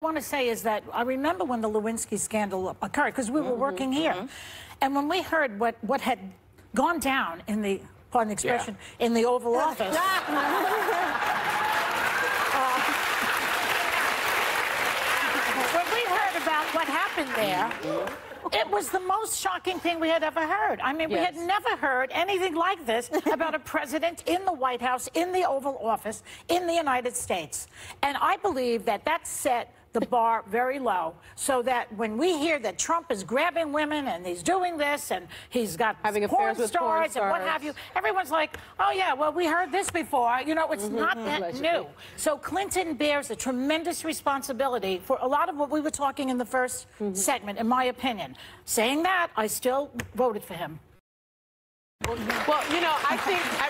want to say is that I remember when the Lewinsky scandal occurred, because we were working here. And when we heard what had gone down in the, pardon the expression, in the Oval Office. When we heard about what happened there, it was the most shocking thing we had ever heard. I mean, we had never heard anything like this about a president in the White House, in the Oval Office, in the United States. And I believe that that set the bar very low, so that when we hear that Trump is grabbing women and he's doing this and he's got having porn stars and what have you, everyone's like, oh yeah, well, we heard this before. You know, it's not that new. So Clinton bears a tremendous responsibility for a lot of what we were talking in the first segment, in my opinion. Saying that, I still voted for him. Well, you know, I think How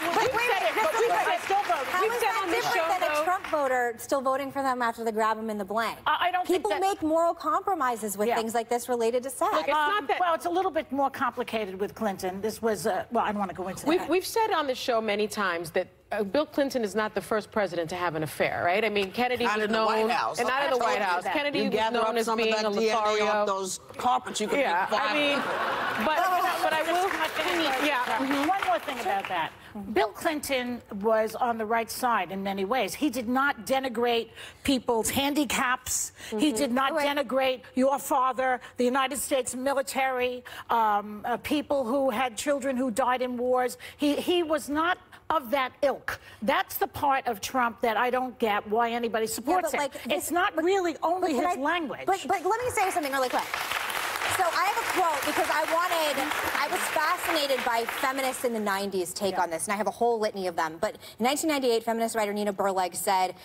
is that different than a Trump voter still voting for them after they grab him in the blank? I don't People think that... make moral compromises with things like this related to sex. Look, it's not that... Well, it's a little bit more complicated with Clinton. This was, well, I don't want to go into that. We've said on the show many times that Bill Clinton is not the first president to have an affair, right? I mean, Kennedy was known... Not in the White House. And not in the White House. Kennedy was known as being a Lothario. Off those carpets you could I mean, but I will... One more thing about that. Bill Clinton was on the right side in many ways. He did not denigrate people's handicaps. He did not denigrate your father, the United States military, people who had children who died in wars. He was not of that ilk. That's the part of Trump that I don't get why anybody supports him. It's not really only his language. But let me say something really quick. So I have a quote because I was fascinated by feminists in the 90s take on this, and I have a whole litany of them. But in 1998, feminist writer Nina Burleg said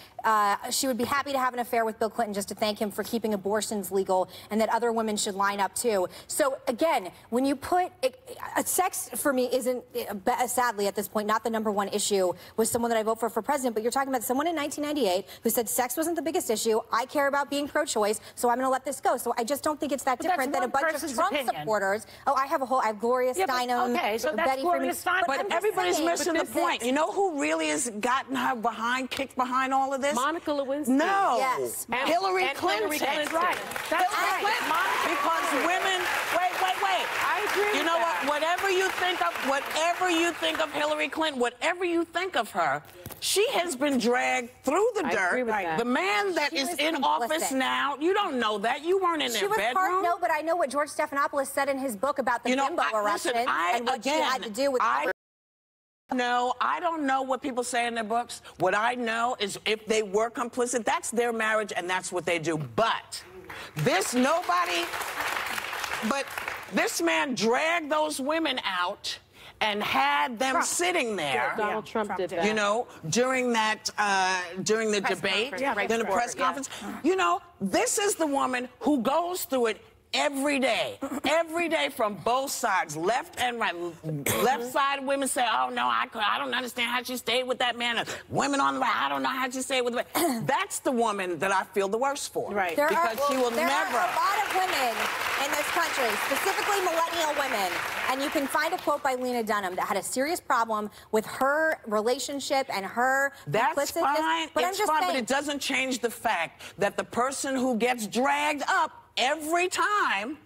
she would be happy to have an affair with Bill Clinton just to thank him for keeping abortions legal, and that other women should line up too. So again, when you put sex for me isn't, sadly at this point, not the #1 issue with someone that I vote for president, but you're talking about someone in 1998 who said sex wasn't the biggest issue. I care about being pro-choice, so I'm going to let this go. So I just don't think it's that different than a bunch of Trump supporters. Oh, I have Gloria Steinem, okay, so that's Betty Gloria Steinem. But everybody's missing the point. You know who really has gotten her kicked behind all of this? Monica Lewinsky. No. Yes. Hillary Clinton. That's right. That's right. Because women... Wait. I agree You know what? Whatever you think of Hillary Clinton, whatever you think of her, she has been dragged through the dirt. Agree with that. The man that is in office now, you don't know that. You weren't in their bedroom. No, but I know what George Stephanopoulos said in his book about the bimbo eruption and what she had to do with No, I don't know what people say in their books. What I know is if they were complicit, that's their marriage and that's what they do. But this man dragged those women out and had them sitting there. Donald Trump did that. You know, during the debate, during the press conference. You know, this is the woman who goes through it every day from both sides, left and right. Left side women say, oh, no, I don't understand how she stayed with that man. And women on the right, I don't know how she stayed with the man. That's the woman that I feel the worst for. Right. There because she will there never... are a lot of women in this country, specifically millennial women, and you can find a quote by Lena Dunham that had a serious problem with her relationship and her That's fine. But it's fine, but it doesn't change the fact that the person who gets dragged up every time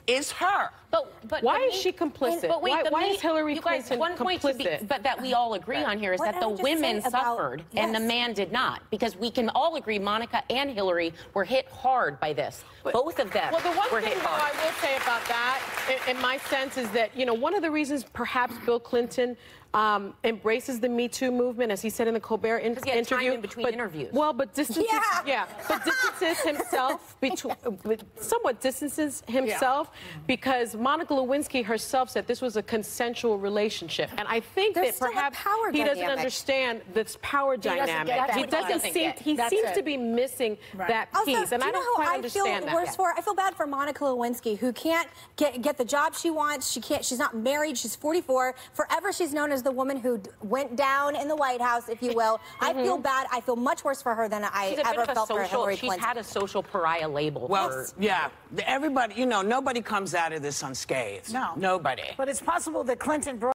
is her. But why is she complicit? But wait, why is Hillary Clinton complicit? But that we all agree on here is that the women suffered and the man did not. Because we can all agree Monica and Hillary were hit hard by this. Both of them Well, the one were thing hit hard. I will say about that, in my sense, is that, you know, one of the reasons perhaps Bill Clinton embraces the Me Too movement, as he said in the Colbert interview. Time in between interviews. Well, but distances himself, somewhat distances himself, because Monica Lewinsky herself said this was a consensual relationship. And I think that perhaps he doesn't understand this power dynamic. He seems to be missing that piece. And I don't quite understand that. I feel bad for Monica Lewinsky, who can't get the job she wants. She's not married. She's 44. Forever she's known as the woman who went down in the White House, if you will. I feel bad. I feel much worse for her than I ever felt for Hillary Clinton. She's had a social pariah label. Well, yeah. Everybody, you know, nobody comes out of this unscathed. No. Nobody. But it's possible that Clinton brought